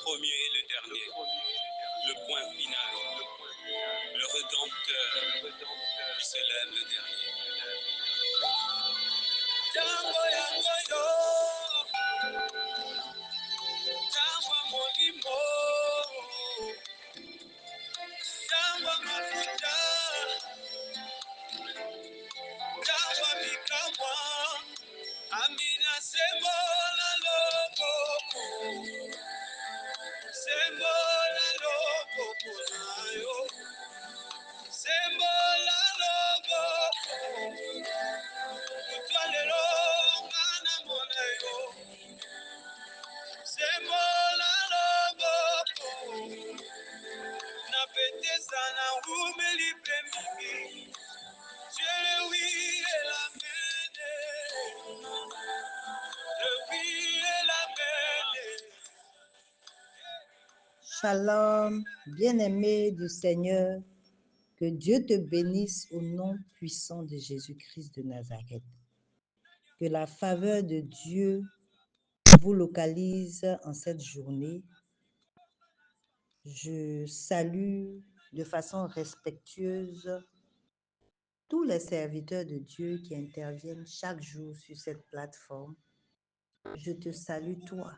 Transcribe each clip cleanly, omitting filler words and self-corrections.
premier et le dernier, le point final, le Rédempteur qui se lève le dernier. Tango yango yo, tango molimo, tango mafuta, tango mikamwa, amina sembola loboko, sembola loboko nayo, sembola loboko, utwalelo ngana mona yo, sembola loboko, na petesa na umeli premimi, je le oui et la mene, le oui et la mene. Shalom, bien-aimé du Seigneur, que Dieu te bénisse au nom puissant de Jésus-Christ de Nazareth. Que la faveur de Dieu vous localise en cette journée. Je salue de façon respectueuse tous les serviteurs de Dieu qui interviennent chaque jour sur cette plateforme. Je te salue toi,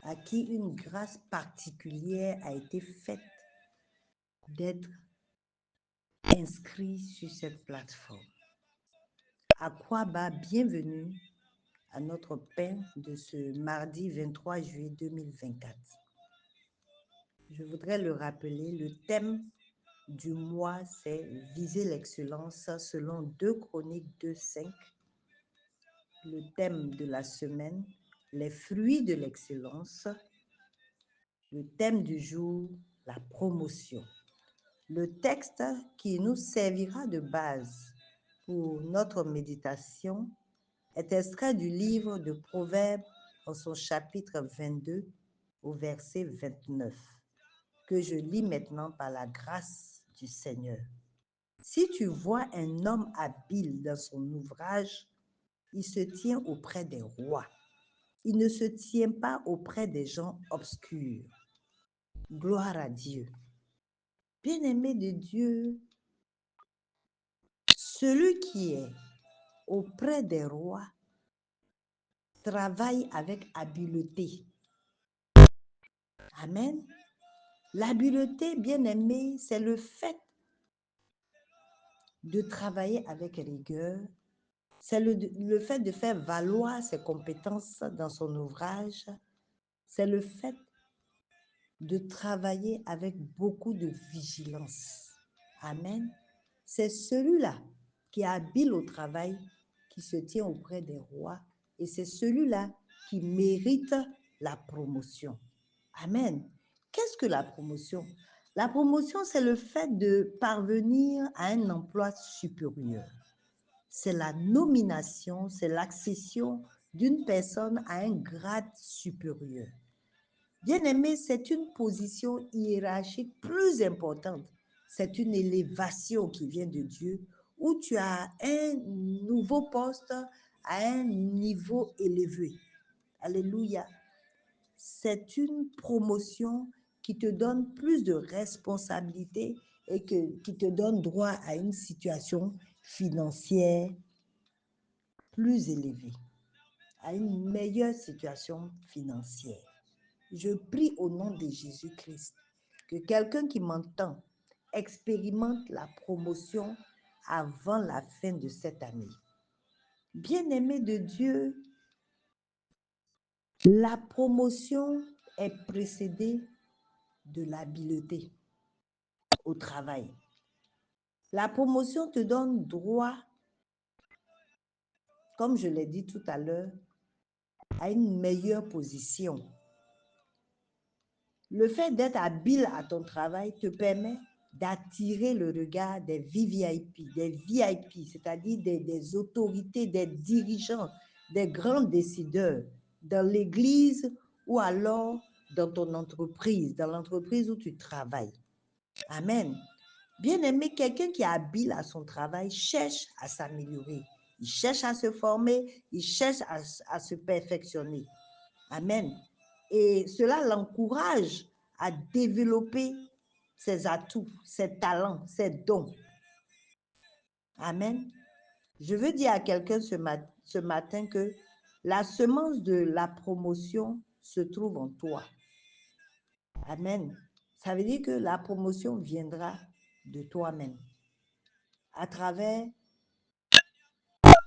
à qui une grâce particulière a été faite d'être inscrit sur cette plateforme. Akwaba, bienvenue à notre pain de ce mardi 23 juillet 2024. Je voudrais le rappeler, le thème du mois, c'est viser l'excellence selon 2 Chroniques 2:5. Le thème de la semaine, les fruits de l'excellence. Le thème du jour, la promotion. Le texte qui nous servira de base pour notre méditation est extrait du livre de Proverbes en son chapitre 22 au verset 29, que je lis maintenant par la grâce du Seigneur. Si tu vois un homme habile dans son ouvrage, il se tient auprès des rois. Il ne se tient pas auprès des gens obscurs. Gloire à Dieu. Bien-aimé de Dieu, celui qui est auprès des rois travaille avec habileté. Amen. L'habileté, bien-aimé, c'est le fait de travailler avec rigueur, c'est le fait de faire valoir ses compétences dans son ouvrage, c'est le fait de travailler avec beaucoup de vigilance. Amen. C'est celui-là qui est habile au travail, qui se tient auprès des rois, et c'est celui-là qui mérite la promotion. Amen. Qu'est-ce que la promotion? La promotion, c'est le fait de parvenir à un emploi supérieur. C'est la nomination, c'est l'accession d'une personne à un grade supérieur. Bien-aimé, c'est une position hiérarchique plus importante. C'est une élévation qui vient de Dieu où tu as un nouveau poste à un niveau élevé. Alléluia. C'est une promotion qui te donne plus de responsabilités et qui te donne droit à une situation financière plus élevée, à une meilleure situation financière. Je prie au nom de Jésus-Christ que quelqu'un qui m'entend expérimente la promotion avant la fin de cette année. Bien-aimé de Dieu, la promotion est précédée de l'habileté au travail. La promotion te donne droit, comme je l'ai dit tout à l'heure, à une meilleure position. Le fait d'être habile à ton travail te permet d'attirer le regard des VIP, c'est-à-dire des autorités, des dirigeants, des grands décideurs dans l'église ou alors dans ton entreprise, dans l'entreprise où tu travailles. Amen. Bien-aimé, quelqu'un qui est habile à son travail cherche à s'améliorer. Il cherche à se former, il cherche à se perfectionner. Amen. Et cela l'encourage à développer ses atouts, ses talents, ses dons. Amen. Je veux dire à quelqu'un ce matin que la semence de la promotion se trouve en toi. Amen. Ça veut dire que la promotion viendra de toi-même à travers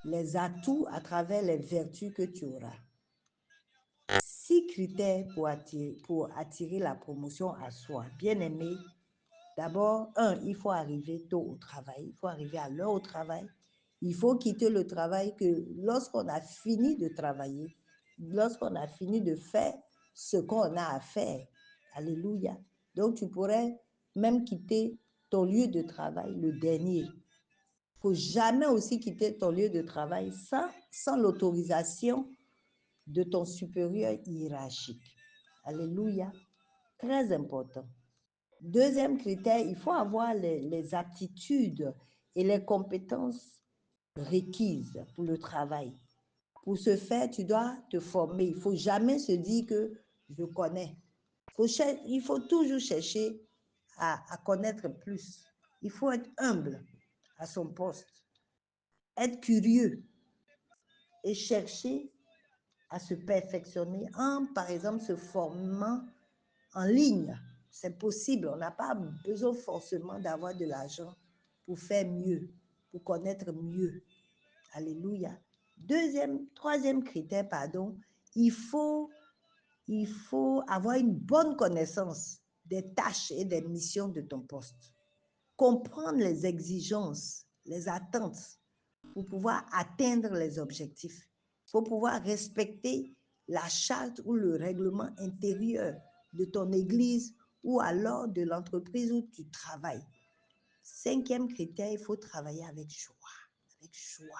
les atouts, à travers les vertus que tu auras. 6 critères pour attirer la promotion à soi. Bien-aimé, d'abord, il faut arriver tôt au travail. Il faut arriver à l'heure au travail. Il faut quitter le travail que lorsqu'on a fini de travailler, lorsqu'on a fini de faire ce qu'on a à faire. Alléluia. Donc, tu pourrais même quitter ton lieu de travail, le dernier. Il ne faut jamais aussi quitter ton lieu de travail sans l'autorisation de ton supérieur hiérarchique. Alléluia. Très important. Deuxième critère, il faut avoir les aptitudes et les compétences requises pour le travail. Pour ce faire, tu dois te former. Il ne faut jamais se dire que je connais. Il faut toujours chercher à connaître plus. Il faut être humble à son poste, être curieux et chercher à se perfectionner en, par exemple, se formant en ligne. C'est possible. On n'a pas besoin forcément d'avoir de l'argent pour faire mieux, pour connaître mieux. Alléluia. Troisième critère, pardon, il faut avoir une bonne connaissance des tâches et des missions de ton poste. Comprendre les exigences, les attentes pour pouvoir atteindre les objectifs. Il faut pouvoir respecter la charte ou le règlement intérieur de ton église ou alors de l'entreprise où tu travailles. 5e critère, il faut travailler avec joie. Avec joie.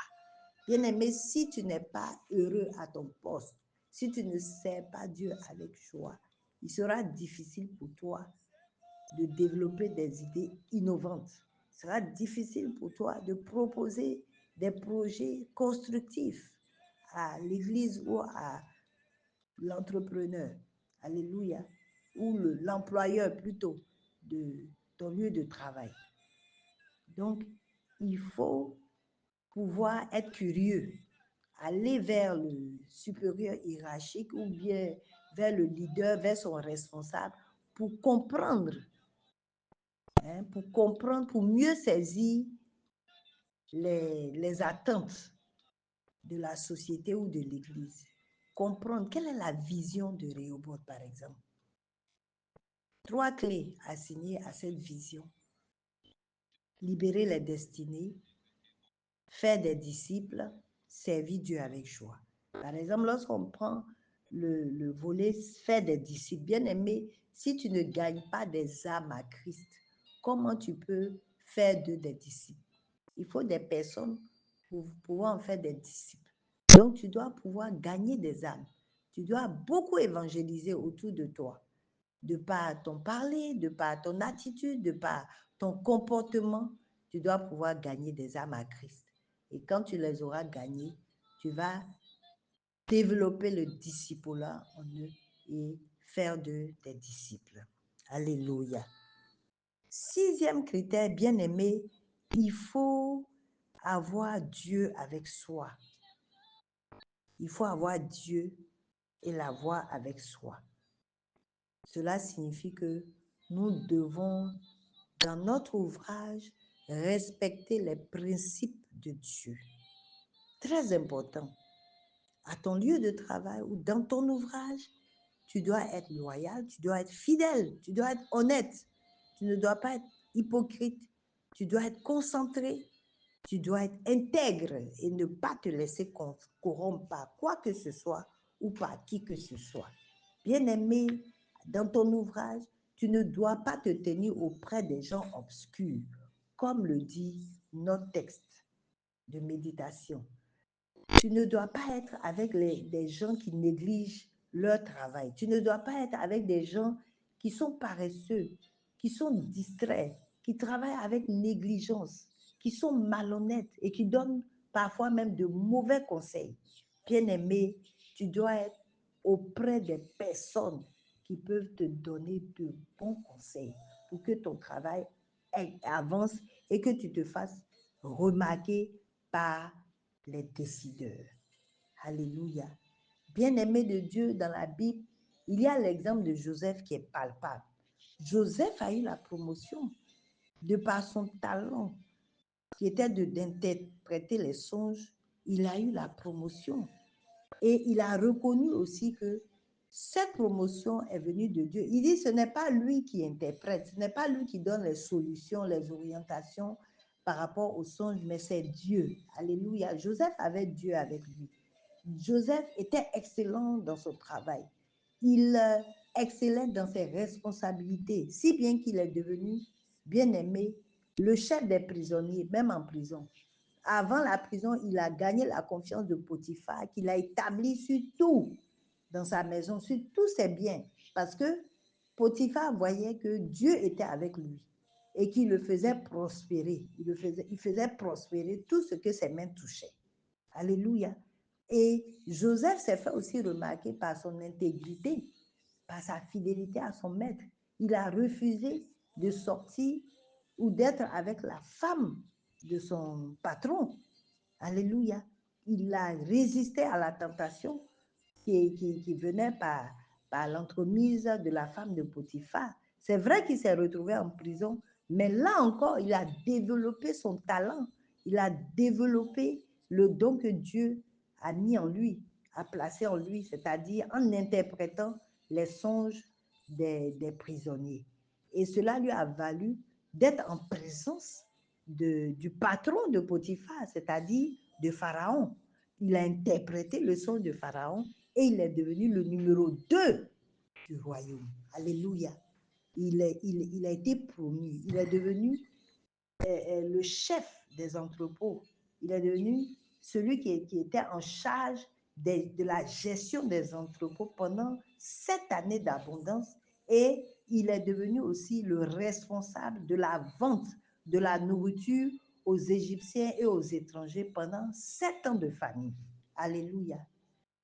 Bien-aimé, si tu n'es pas heureux à ton poste, si tu ne sers pas Dieu avec joie, il sera difficile pour toi de développer des idées innovantes. Il sera difficile pour toi de proposer des projets constructifs à l'église ou à l'entrepreneur. Alléluia. Ou l'employeur plutôt de ton lieu de travail. Donc, il faut pouvoir être curieux, aller vers le supérieur hiérarchique ou bien vers le leader, vers son responsable pour comprendre, pour mieux saisir les attentes de la société ou de l'Église. Comprendre quelle est la vision de Rehoboth, par exemple. 3 clés assignées à cette vision. Libérer les destinées, faire des disciples, servir Dieu avec joie. Par exemple, lorsqu'on prend le volet faire des disciples, bien aimé, si tu ne gagnes pas des âmes à Christ, comment tu peux faire d'eux des disciples? Il faut des personnes pour pouvoir en faire des disciples. Donc, tu dois pouvoir gagner des âmes. Tu dois beaucoup évangéliser autour de toi, de par ton parler, de par ton attitude, de par ton comportement. Tu dois pouvoir gagner des âmes à Christ. Et quand tu les auras gagnées, tu vas développer le discipulat en eux et faire d'eux des disciples. Alléluia. 6e critère, bien aimé, il faut avoir Dieu avec soi. Il faut avoir Dieu et l'avoir avec soi. Cela signifie que nous devons, dans notre ouvrage, respecter les principes de Dieu. Très important. À ton lieu de travail ou dans ton ouvrage, tu dois être loyal, tu dois être fidèle, tu dois être honnête. Tu ne dois pas être hypocrite. Tu dois être concentré. Tu dois être intègre et ne pas te laisser corrompre par quoi que ce soit ou par qui que ce soit. Bien-aimé, dans ton ouvrage, tu ne dois pas te tenir auprès des gens obscurs, comme le dit notre texte de méditation. Tu ne dois pas être avec des gens qui négligent leur travail. Tu ne dois pas être avec des gens qui sont paresseux, qui sont distraits, qui travaillent avec négligence, qui sont malhonnêtes et qui donnent parfois même de mauvais conseils. Bien-aimé, tu dois être auprès des personnes qui peuvent te donner de bons conseils pour que ton travail avance et que tu te fasses remarquer par les décideurs. Alléluia. Bien-aimé de Dieu, dans la Bible, il y a l'exemple de Joseph qui est palpable. Joseph a eu la promotion de par son talent qui était d'interpréter les songes. Il a eu la promotion et il a reconnu aussi que cette promotion est venue de Dieu. Il dit, ce n'est pas lui qui interprète, ce n'est pas lui qui donne les solutions, les orientations par rapport aux songes, mais c'est Dieu. Alléluia. Joseph avait Dieu avec lui. Joseph était excellent dans son travail. Il excellait dans ses responsabilités, si bien qu'il est devenu, bien aimé, le chef des prisonniers, même en prison. Avant la prison, il a gagné la confiance de Potiphar, qu'il a établi sur tout dans sa maison, sur tous ses biens, parce que Potiphar voyait que Dieu était avec lui et qu'il le faisait prospérer. Il faisait prospérer tout ce que ses mains touchaient. Alléluia. Et Joseph s'est fait aussi remarquer par son intégrité, par sa fidélité à son maître. Il a refusé de sortir ou d'être avec la femme de son patron. Alléluia. Il a résisté à la tentation qui venait par l'entremise de la femme de Potiphar. C'est vrai qu'il s'est retrouvé en prison, mais là encore, il a développé son talent. Il a développé le don que Dieu a mis en lui, a placé en lui, c'est-à-dire en interprétant les songes des prisonniers. Et cela lui a valu d'être en présence du patron de Potiphar, c'est-à-dire de Pharaon. Il a interprété le songe de Pharaon et il est devenu le numéro 2 du royaume. Alléluia. Il a été promu. Il est devenu le chef des entrepôts. Il est devenu celui qui était en charge de la gestion des entrepôts pendant 7 années d'abondance et il est devenu aussi le responsable de la vente de la nourriture aux Égyptiens et aux étrangers pendant 7 ans de famine. Alléluia.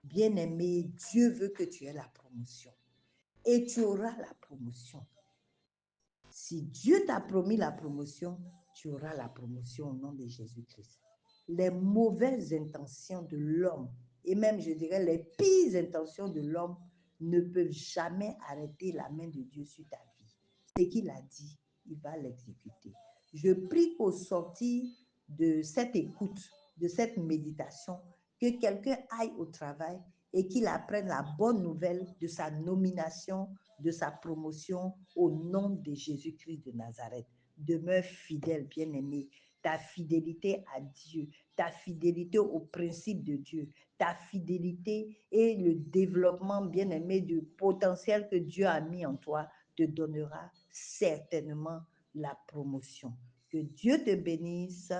Bien-aimé, Dieu veut que tu aies la promotion et tu auras la promotion. Si Dieu t'a promis la promotion, tu auras la promotion au nom de Jésus-Christ. Les mauvaises intentions de l'homme, et même je dirais les pires intentions de l'homme, ne peuvent jamais arrêter la main de Dieu sur ta vie. Ce qu'il a dit, il va l'exécuter. Je prie qu'au sortir de cette écoute, de cette méditation, que quelqu'un aille au travail et qu'il apprenne la bonne nouvelle de sa nomination, de sa promotion au nom de Jésus-Christ de Nazareth. Demeure fidèle, bien-aimé. Ta fidélité à Dieu, ta fidélité au principe de Dieu, ta fidélité et le développement, bien-aimé, du potentiel que Dieu a mis en toi te donnera certainement la promotion. Que Dieu te bénisse.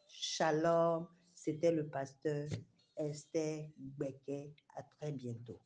Shalom. C'était le pasteur Esther Gbeke. À très bientôt.